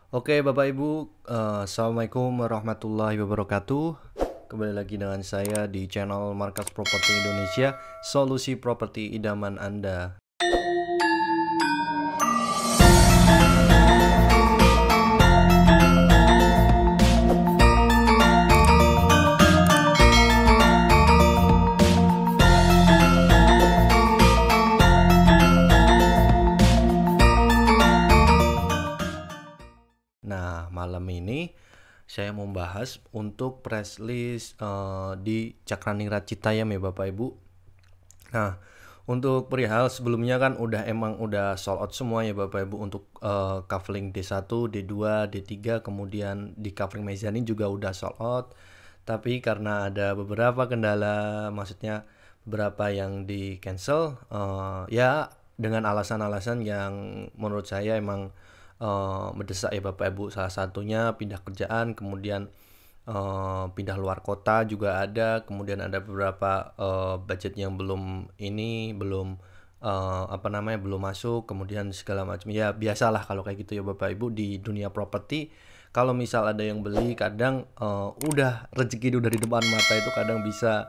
Oke Bapak Ibu, Assalamualaikum warahmatullahi wabarakatuh. Kembali lagi dengan saya di channel Markas Properti Indonesia, solusi properti idaman Anda. Nah, malam ini saya mau bahas untuk press list di Cakraningrat Citayam ya Bapak Ibu. Nah, untuk perihal sebelumnya kan udah sold out semua ya Bapak Ibu untuk covering D1, D2, D3, kemudian di covering mezzanine juga udah sold out. Tapi karena ada beberapa kendala, maksudnya beberapa yang di cancel, ya dengan alasan-alasan yang menurut saya emang mendesak ya Bapak Ibu. Salah satunya pindah kerjaan, kemudian pindah luar kota juga ada, kemudian ada beberapa budget yang belum masuk, kemudian segala macam ya, biasalah kalau kayak gitu ya Bapak Ibu di dunia properti. Kalau misal ada yang beli, kadang udah rezeki udah di depan mata itu kadang bisa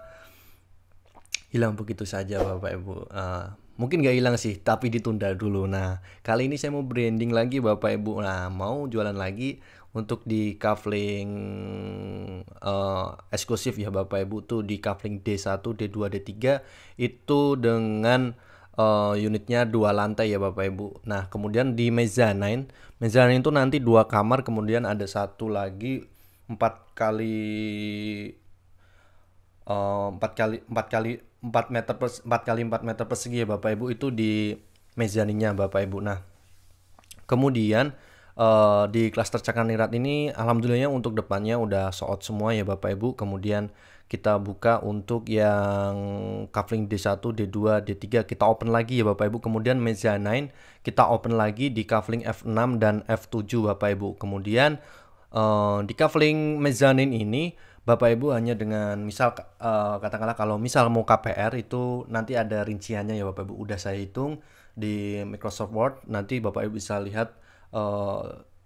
hilang begitu saja Bapak Ibu. Mungkin gak hilang sih, tapi ditunda dulu. Nah, kali ini saya mau branding lagi Bapak Ibu. Nah, mau jualan lagi untuk di kafling eksklusif ya Bapak Ibu, tuh di kafling D1, D2, D3 itu dengan unitnya 2 lantai ya Bapak Ibu. Nah, kemudian di mezzanine itu nanti 2 kamar, kemudian ada satu lagi 4 kali 4 persegi ya Bapak Ibu, itu di mezzanine-nya Bapak Ibu. Nah, kemudian di klaster Cakraningrat ini alhamdulillahnya untuk depannya udah sold out semua ya Bapak Ibu. Kemudian kita buka untuk yang covering D1, D2, D3 kita open lagi ya Bapak Ibu. Kemudian mezzanine kita open lagi di covering F6 dan F7 Bapak Ibu. Kemudian di covering mezzanine ini Bapak Ibu hanya dengan misal katakanlah kalau misal mau KPR itu nanti ada rinciannya ya Bapak Ibu. Udah saya hitung di Microsoft Word, nanti Bapak Ibu bisa lihat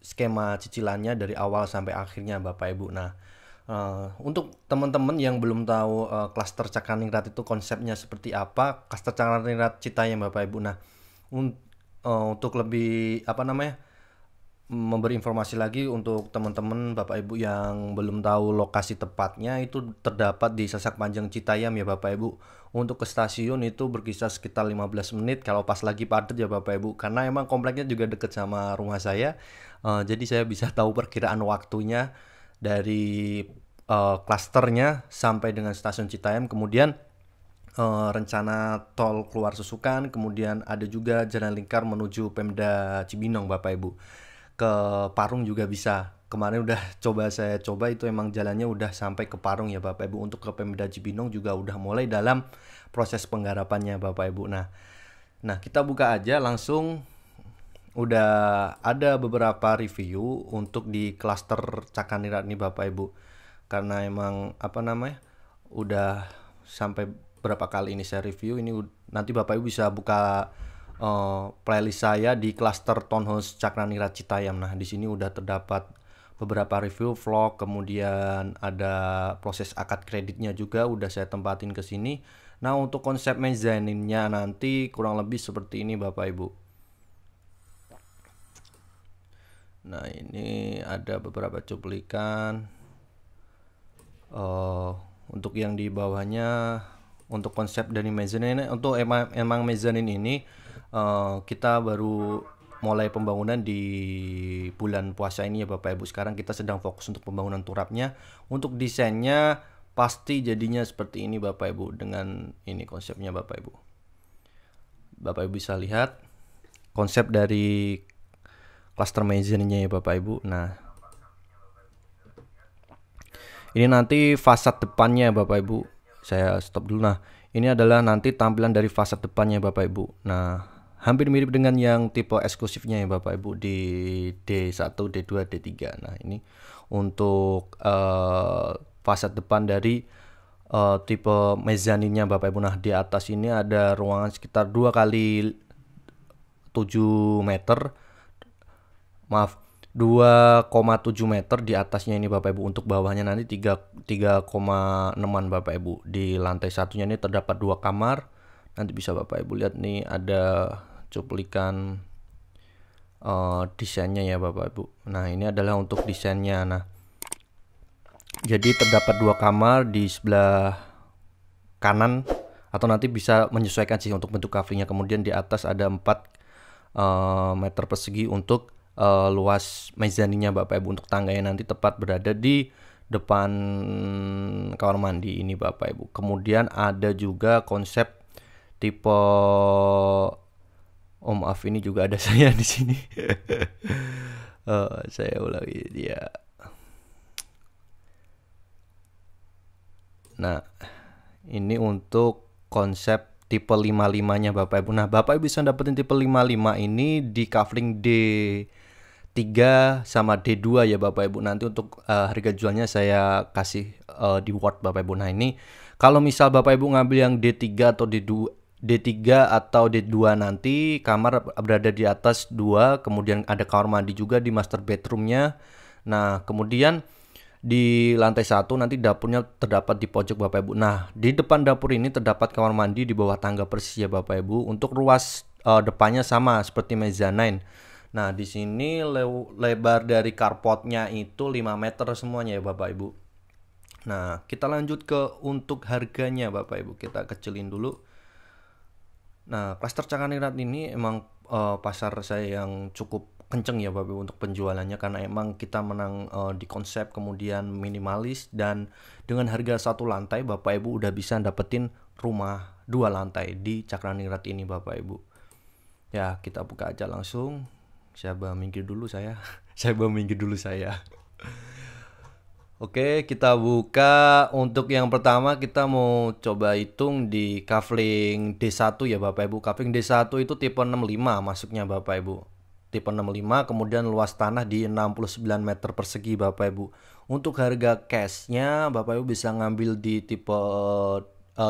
skema cicilannya dari awal sampai akhirnya Bapak Ibu. Nah, untuk teman-teman yang belum tahu klaster Cakraningrat itu konsepnya seperti apa, klaster Cakraningrat Citayam Bapak Ibu. Nah, untuk lebih memberi informasi lagi untuk teman-teman Bapak Ibu yang belum tahu lokasi tepatnya, itu terdapat di Sasak Panjang Citayam ya Bapak Ibu. Untuk ke stasiun itu berkisar sekitar 15 menit kalau pas lagi padat ya Bapak Ibu, karena emang kompleknya juga deket sama rumah saya. Jadi saya bisa tahu perkiraan waktunya dari klasternya sampai dengan stasiun Citayam. Kemudian rencana tol keluar Susukan, kemudian ada juga jalan lingkar menuju Pemda Cibinong Bapak Ibu. Ke Parung juga bisa. Kemarin udah saya coba itu emang jalannya udah sampai ke Parung ya Bapak Ibu. Untuk ke Pemda Cibinong juga udah mulai dalam proses penggarapannya Bapak Ibu. Nah, kita buka aja langsung. Udah ada beberapa review untuk di klaster Cakraningrat nih Bapak Ibu. Karena emang udah sampai berapa kali ini saya review, ini nanti Bapak Ibu bisa buka playlist saya di klaster Townhouse Cakraningrat Citayam. Nah, di sini udah terdapat beberapa review vlog, kemudian ada proses akad kreditnya juga udah saya tempatin ke sini. Nah, untuk konsep mezzanine-nya nanti kurang lebih seperti ini Bapak Ibu. Nah, ini ada beberapa cuplikan. Untuk yang di bawahnya, untuk konsep dari mezzanine, untuk emang mezzanine ini kita baru mulai pembangunan di bulan puasa ini ya Bapak Ibu. Sekarang kita sedang fokus untuk pembangunan turapnya. Untuk desainnya pasti jadinya seperti ini Bapak Ibu, dengan ini konsepnya Bapak Ibu. Bapak Ibu bisa lihat konsep dari cluster mezzanine-nya ya Bapak Ibu. Nah, ini nanti fasad depannya Bapak Ibu. Saya stop dulu. Nah, ini adalah nanti tampilan dari fasad depannya Bapak Ibu. Nah, hampir mirip dengan yang tipe eksklusifnya ya Bapak Ibu di D1, D2, D3. Nah, ini untuk fasad depan dari tipe mezzanine-nya Bapak Ibu. Nah, di atas ini ada ruangan sekitar 2 kali 7 meter. Maaf, 2,7 meter di atasnya ini Bapak Ibu. Untuk bawahnya nanti 3,6-an Bapak Ibu. Di lantai satunya ini terdapat 2 kamar. Nanti bisa Bapak Ibu lihat nih ada cuplikan desainnya ya Bapak Ibu. Nah, ini adalah untuk desainnya. Nah, jadi terdapat 2 kamar di sebelah kanan, atau nanti bisa menyesuaikan sih untuk bentuk coveringnya. Kemudian di atas ada 4 meter persegi untuk luas mezaninnya Bapak Ibu. Untuk tangganya nanti tepat berada di depan kamar mandi ini Bapak Ibu. Kemudian ada juga konsep tipe, oh maaf, ini juga ada saya di sini. Saya ulangi dia. Nah, ini untuk konsep tipe 55-nya Bapak Ibu. Nah, Bapak Ibu bisa dapetin tipe 55 ini di covering D3 sama D2 ya Bapak Ibu. Nanti untuk harga jualnya saya kasih di Word Bapak Ibu. Nah, ini kalau misal Bapak Ibu ngambil yang D3 atau D3 atau D2 nanti kamar berada di atas 2, kemudian ada kamar mandi juga di master bedroomnya. Nah, kemudian di lantai 1 nanti dapurnya terdapat di pojok Bapak Ibu. Nah, di depan dapur ini terdapat kamar mandi di bawah tangga persis ya Bapak Ibu. Untuk ruas depannya sama seperti mezzanine. Nah, di sini lebar dari carportnya itu 5 meter semuanya ya Bapak Ibu. Nah, kita lanjut ke untuk harganya Bapak Ibu. Kita kecilin dulu. Nah, klaster Cakraningrat ini emang pasar saya yang cukup kenceng ya Bapak Ibu untuk penjualannya, karena emang kita menang di konsep, kemudian minimalis, dan dengan harga 1 lantai Bapak Ibu udah bisa dapetin rumah 2 lantai di Cakraningrat ini Bapak Ibu. Ya, kita buka aja langsung. Saya minggir dulu saya. Oke, kita buka. Untuk yang pertama kita mau coba hitung di covering D1 ya Bapak Ibu. Covering D1 itu tipe 65 masuknya Bapak Ibu. Tipe 65, kemudian luas tanah di 69 meter persegi Bapak Ibu. Untuk harga cashnya Bapak Ibu bisa ngambil di tipe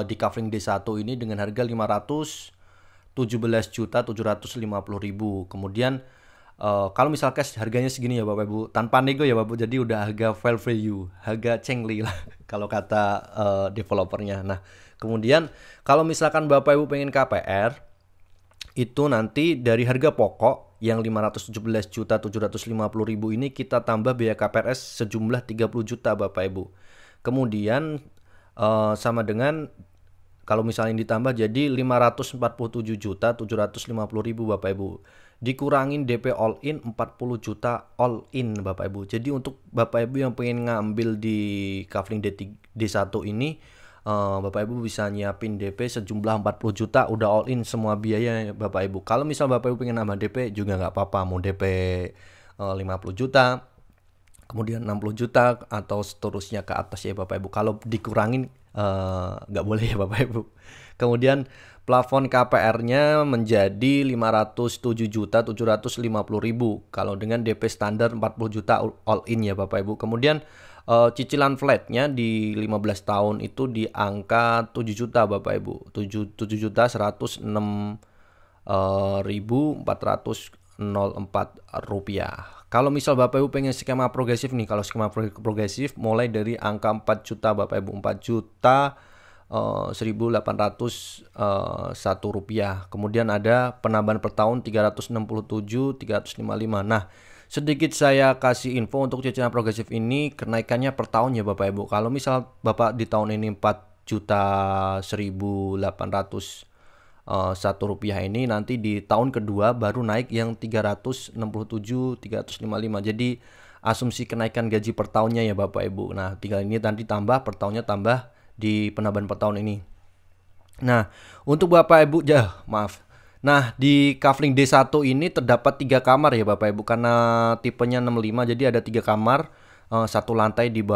di covering D1 ini dengan harga 517.750.000. Kemudian kalau misal cash harganya segini ya Bapak Ibu, tanpa nego ya Bapak Ibu, jadi udah harga fair value, harga cengli lah kalau kata developernya. Nah, kemudian kalau misalkan Bapak Ibu pengen KPR, itu nanti dari harga pokok yang 517.750.000 ini kita tambah biaya KPRS sejumlah 30 juta Bapak Ibu. Kemudian sama dengan kalau misalnya ditambah jadi 547.750.000 Bapak Ibu. Dikurangin DP all in 40 juta all in Bapak Ibu. Jadi untuk Bapak Ibu yang pengen ngambil di covering D1 ini, Bapak Ibu bisa nyiapin DP sejumlah 40 juta, udah all in semua biaya Bapak Ibu. Kalau misal Bapak Ibu pengen nambah DP juga nggak apa-apa, mau DP 50 juta, kemudian 60 juta atau seterusnya ke atas ya Bapak Ibu. Kalau dikurangin nggak boleh ya Bapak Ibu. Kemudian plafon KPR-nya menjadi 507.750.000 kalau dengan DP standar 40 juta all in ya Bapak Ibu. Kemudian cicilan flatnya di 15 tahun itu di angka 7 juta Bapak Ibu. 7.106.404 rupiah. Kalau misal Bapak Ibu pengen skema progresif nih, kalau skema progresif mulai dari angka 4 juta Bapak Ibu, 4 juta 1.801 rupiah. Kemudian ada penambahan per tahun 367.355. Nah, sedikit saya kasih info untuk cicilan progresif ini kenaikannya per tahun ya Bapak Ibu. Kalau misal Bapak di tahun ini 4.1.801 rupiah ini, nanti di tahun kedua baru naik yang 367.355. Jadi asumsi kenaikan gaji per tahunnya ya Bapak Ibu. Nah, tinggal ini nanti tambah per tahunnya, tambah di penambahan per tahun ini. Nah, untuk Bapak Ibu Nah, di covering D1 ini terdapat 3 kamar ya Bapak Ibu, karena tipenya 65, jadi ada 3 kamar, satu lantai di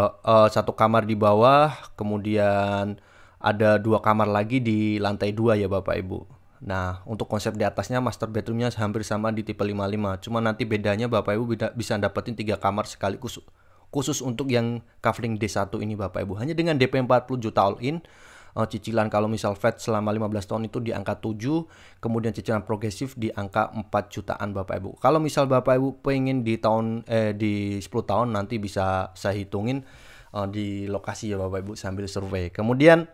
satu kamar di bawah, kemudian ada 2 kamar lagi di lantai 2 ya Bapak Ibu. Nah, untuk konsep di atasnya master bedroomnya hampir sama di tipe 55, cuma nanti bedanya Bapak Ibu bisa dapetin 3 kamar sekaligus khusus untuk yang covering D1 ini Bapak Ibu. Hanya dengan DP 40 juta all in, cicilan kalau misal flat selama 15 tahun itu di angka 7, kemudian cicilan progresif di angka 4 jutaan Bapak Ibu. Kalau misal Bapak Ibu pengen di 10 tahun nanti bisa saya hitungin di lokasi ya Bapak Ibu sambil survei. Kemudian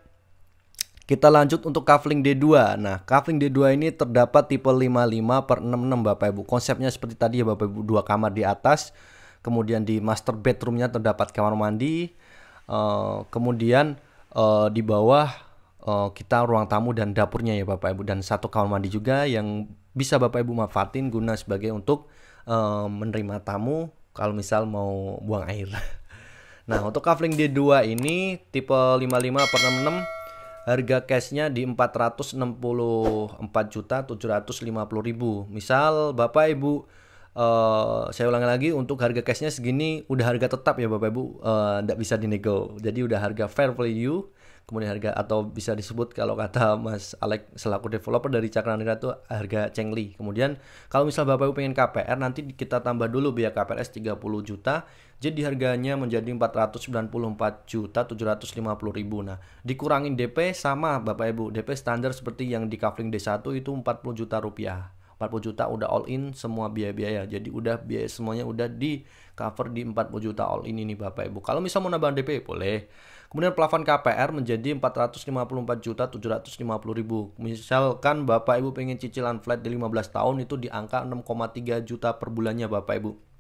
kita lanjut untuk kafling D2. Nah, kafling D2 ini terdapat tipe 55/66 Bapak Ibu. Konsepnya seperti tadi ya Bapak Ibu, 2 kamar di atas. Kemudian di master bedroomnya terdapat kamar mandi. Kemudian di bawah kita ruang tamu dan dapurnya ya Bapak Ibu. Dan 1 kamar mandi juga yang bisa Bapak Ibu manfaatin guna sebagai untuk menerima tamu kalau misal mau buang air. Nah, untuk kafling D2 ini tipe 55/66, harga cashnya di 464.750.000. Misal Bapak Ibu, saya ulangi lagi, untuk harga cashnya segini udah harga tetap ya Bapak Ibu, nggak bisa dinego. Jadi udah harga fair value. Kemudian harga, atau bisa disebut kalau kata Mas Alex selaku developer dari Cakranira itu harga cengli. Kemudian kalau misal Bapak Ibu pengen KPR, nanti kita tambah dulu biaya KPRS 30 juta. Jadi harganya menjadi 494.750.000. Nah, dikurangin DP sama Bapak Ibu. DP standar seperti yang di kafling D1 itu 40 juta rupiah. 40 juta udah all in semua biaya-biaya. Jadi udah biaya semuanya udah di cover di 40 juta all in ini Bapak Ibu. Kalau misal mau nambah DP boleh. Kemudian plafon KPR menjadi 454.750.000. Misalkan Bapak Ibu pengen cicilan flat di 15 tahun itu di angka 6,3 juta per bulannya Bapak Ibu.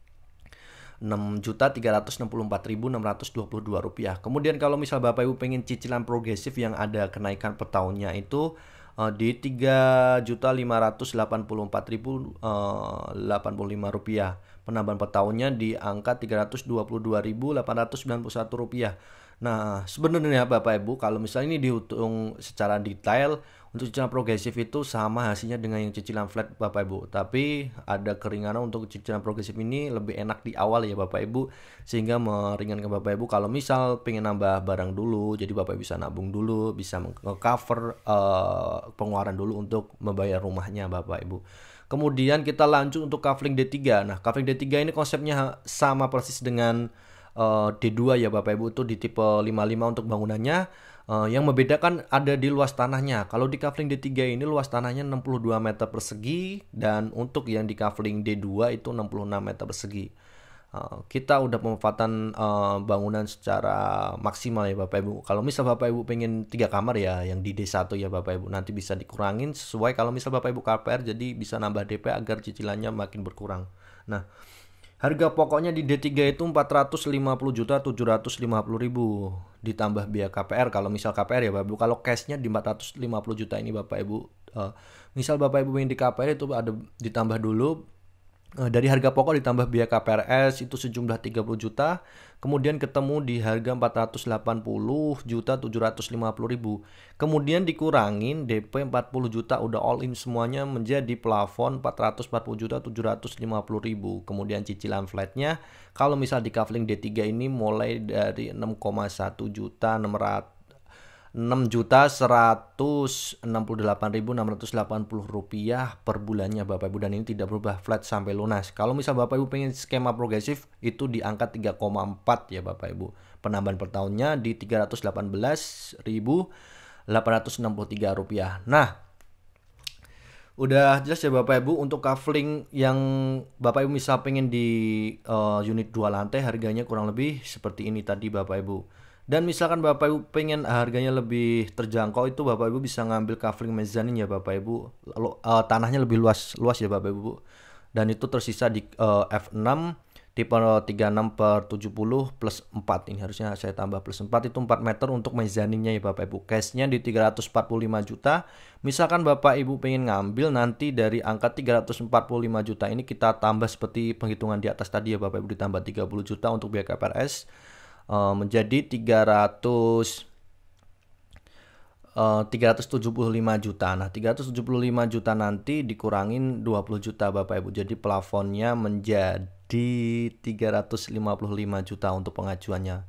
6.364.622 rupiah. Kemudian kalau misal Bapak Ibu pengen cicilan progresif yang ada kenaikan per tahunnya itu di 3.584.085 rupiah. Penambahan per tahunnya di angka 322.891 rupiah. Nah, sebenarnya Bapak Ibu kalau misalnya ini dihitung secara detail, untuk cicilan progresif itu sama hasilnya dengan yang cicilan flat Bapak Ibu. Tapi ada keringanan untuk cicilan progresif ini lebih enak di awal ya Bapak Ibu, sehingga meringankan Bapak Ibu kalau misal pengen nambah barang dulu. Jadi Bapak Ibu bisa nabung dulu, bisa cover pengeluaran dulu untuk membayar rumahnya Bapak Ibu. Kemudian kita lanjut untuk kafling D3. Nah, kafling D3 ini konsepnya sama persis dengan D2 ya Bapak Ibu, itu di tipe 55 untuk bangunannya. Yang membedakan ada di luas tanahnya. Kalau di kafling D3 ini luas tanahnya 62 meter persegi, dan untuk yang di kafling D2 itu 66 meter persegi. Kita udah pemanfaatan bangunan secara maksimal ya Bapak Ibu. Kalau misal Bapak Ibu pengen 3 kamar ya yang di D1 ya Bapak Ibu, nanti bisa dikurangin sesuai kalau misal Bapak Ibu KPR, jadi bisa nambah DP agar cicilannya makin berkurang. Nah, harga pokoknya di D3 itu 450.750.000 ditambah biaya KPR kalau misal KPR ya Bapak Ibu. Kalau cashnya di 450 juta ini Bapak Ibu, misal Bapak Ibu ingin di KPR itu ada ditambah dulu dari harga pokok ditambah biaya KPRS itu sejumlah 30 juta, kemudian ketemu di harga 480.750.000. Kemudian dikurangin DP 40 juta udah all in semuanya menjadi plafon 440.750.000. Kemudian cicilan flatnya kalau misal di kafling D3 ini mulai dari 6,1 juta 6.168.680 rupiah per bulannya Bapak Ibu, dan ini tidak berubah flat sampai lunas. Kalau misal Bapak Ibu pengen skema progresif itu di angka 3,4 ya Bapak Ibu. Penambahan per tahunnya di 318.863 rupiah. Nah, udah jelas ya Bapak Ibu untuk kafling yang Bapak Ibu misal pengen di unit 2 lantai harganya kurang lebih seperti ini tadi Bapak Ibu. Dan misalkan Bapak Ibu pengen harganya lebih terjangkau, itu Bapak Ibu bisa ngambil kafling mezanin ya Bapak Ibu. Tanahnya lebih luas ya Bapak Ibu. Dan itu tersisa di F6 tipe 36/70 plus 4. Ini harusnya saya tambah plus 4, itu 4 meter untuk mezaninnya ya Bapak Ibu. Cashnya di 345 juta. Misalkan Bapak Ibu pengen ngambil nanti dari angka 345 juta ini kita tambah seperti penghitungan di atas tadi ya Bapak Ibu, ditambah 30 juta untuk biaya KPRS. Menjadi 375 juta. Nah, 375 juta nanti dikurangin 20 juta Bapak Ibu. Jadi plafonnya menjadi 355 juta untuk pengajuannya.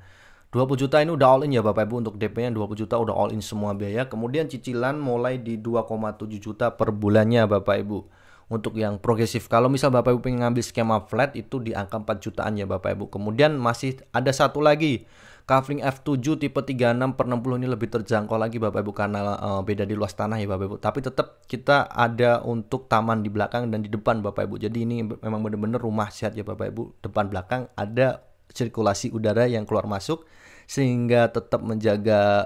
20 juta ini udah all in ya Bapak Ibu, untuk DP-nya 20 juta udah all in semua biaya. Kemudian cicilan mulai di 2,7 juta per bulannya Bapak Ibu. Untuk yang progresif, kalau misal Bapak Ibu pengen ngambil skema flat itu di angka 4 jutaan ya Bapak Ibu. Kemudian masih ada satu lagi, kafling F7 tipe 36/60 ini lebih terjangkau lagi Bapak Ibu karena beda di luas tanah ya Bapak Ibu. Tapi tetap kita ada untuk taman di belakang dan di depan Bapak Ibu. Jadi ini memang benar-benar rumah sehat ya Bapak Ibu. Depan belakang ada sirkulasi udara yang keluar masuk sehingga tetap menjaga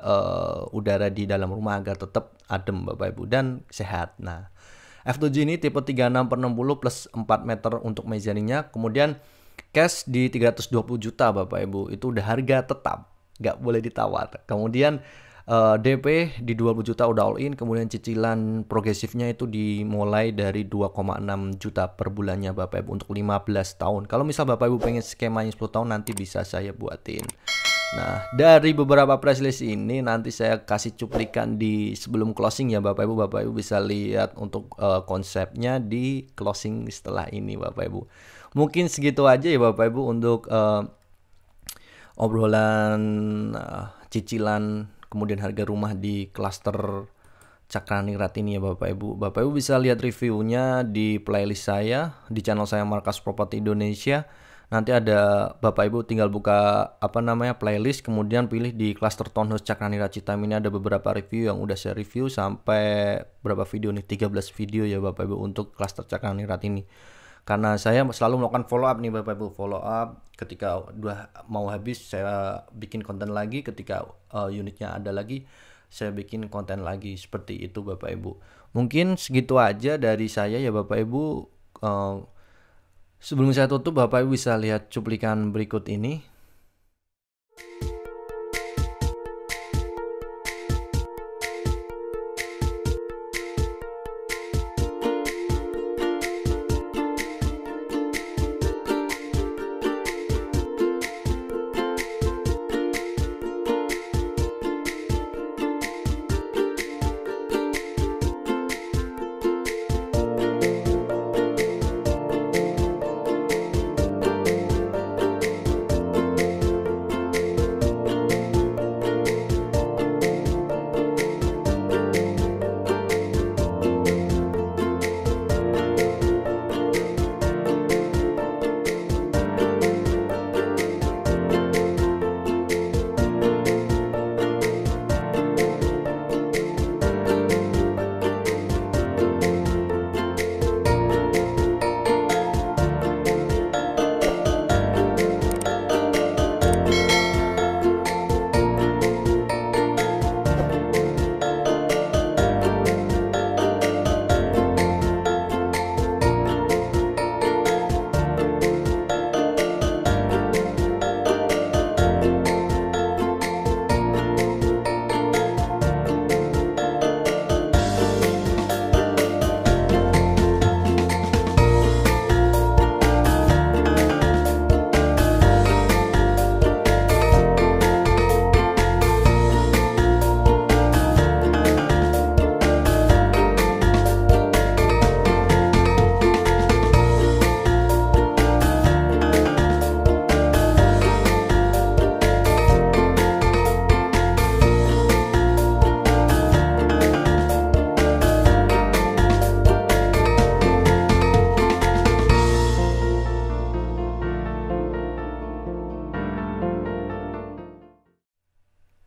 udara di dalam rumah agar tetap adem Bapak Ibu dan sehat. Nah, F7 ini tipe 36/60 plus 4 meter untuk mezaninnya. Kemudian cash di 320 juta Bapak Ibu. Itu udah harga tetap, nggak boleh ditawar. Kemudian DP di 20 juta udah all in. Kemudian cicilan progresifnya itu dimulai dari 2,6 juta per bulannya Bapak Ibu untuk 15 tahun. Kalau misal Bapak Ibu pengen skemanya 10 tahun nanti bisa saya buatin. Nah, dari beberapa press list ini nanti saya kasih cuplikan di sebelum closing ya Bapak Ibu. Bapak Ibu bisa lihat untuk konsepnya di closing setelah ini Bapak Ibu. Mungkin segitu aja ya Bapak Ibu untuk obrolan cicilan kemudian harga rumah di klaster Cakraningrat ini ya Bapak Ibu. Bapak Ibu bisa lihat reviewnya di playlist saya di channel saya Markas Properti Indonesia. Nanti ada Bapak Ibu tinggal buka playlist, kemudian pilih di cluster townhouse Cakraningrat Citaim. Ini ada beberapa review yang udah saya review sampai berapa video nih, 13 video ya Bapak Ibu untuk cluster Cakraningrat ini. Karena saya selalu melakukan follow up nih Bapak Ibu, follow up ketika udah mau habis saya bikin konten lagi, ketika unitnya ada lagi saya bikin konten lagi, seperti itu Bapak Ibu. Mungkin segitu aja dari saya ya Bapak Ibu. Sebelum saya tutup, Bapak Ibu bisa lihat cuplikan berikut ini.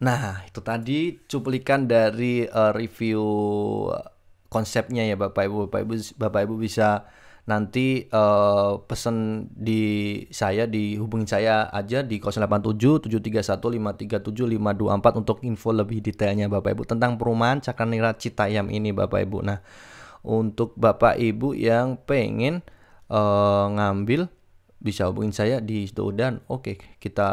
Nah, itu tadi cuplikan dari review konsepnya ya Bapak Ibu. Bapak Ibu bisa nanti pesen di saya, dihubungin saya aja di 087 731 537 524 untuk info lebih detailnya Bapak Ibu tentang perumahan Cakraningrat Citayam ini Bapak Ibu. Nah, untuk Bapak Ibu yang pengen ngambil bisa hubungin saya di situ. Dan oke, kita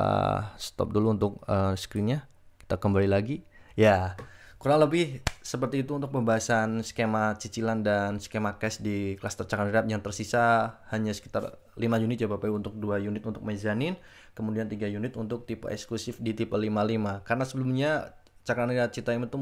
stop dulu untuk screennya. Kita kembali lagi. Ya, kurang lebih seperti itu untuk pembahasan skema cicilan dan skema cash di klaster Cakraningrat. Yang tersisa hanya sekitar 5 unit ya Bapak Ibu, untuk 2 unit untuk mezanin, kemudian 3 unit untuk tipe eksklusif di tipe 55. Karena sebelumnya Cakraningrat Citaim itu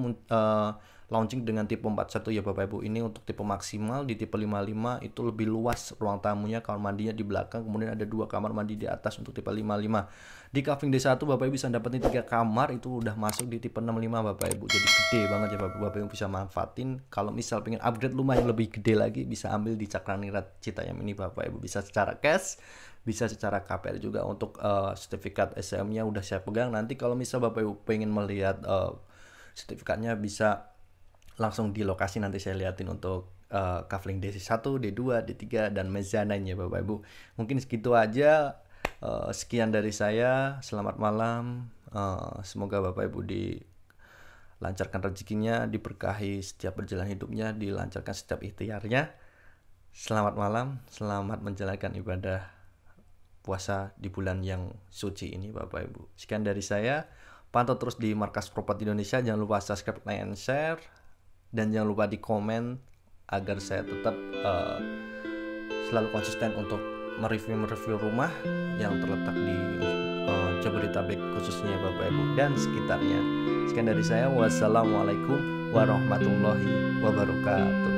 launching dengan tipe 41 ya Bapak Ibu. Ini untuk tipe maksimal. Di tipe 55 itu lebih luas ruang tamunya, kamar mandinya di belakang, kemudian ada 2 kamar mandi di atas untuk tipe 55. Di Kavling D1 Bapak Ibu bisa dapetin 3 kamar, itu udah masuk di tipe 65 Bapak Ibu. Jadi gede banget ya Bapak Ibu, bisa manfaatin. Kalau misal pengen upgrade rumah yang lebih gede lagi, bisa ambil di Cakraningrat Citayam ini Bapak Ibu. Bisa secara cash, bisa secara KPR juga. Untuk sertifikat SCM-nya udah saya pegang. Nanti kalau misal Bapak Ibu pengen melihat sertifikatnya, bisa langsung di lokasi, nanti saya liatin untuk Kavling D1, D2, D3 dan mezzanine ya Bapak Ibu. Mungkin segitu aja. Sekian dari saya. Selamat malam. Semoga Bapak Ibu dilancarkan rezekinya, diberkahi setiap berjalan hidupnya, dilancarkan setiap ikhtiarnya. Selamat malam, selamat menjalankan ibadah puasa di bulan yang suci ini Bapak Ibu. Sekian dari saya. Pantau terus di Markas Properti Indonesia. Jangan lupa subscribe, like, and share. Dan jangan lupa di komen agar saya tetap selalu konsisten untuk mereview rumah yang terletak di Jabodetabek khususnya Bapak Ibu dan sekitarnya. Sekian dari saya. Wassalamualaikum warahmatullahi wabarakatuh.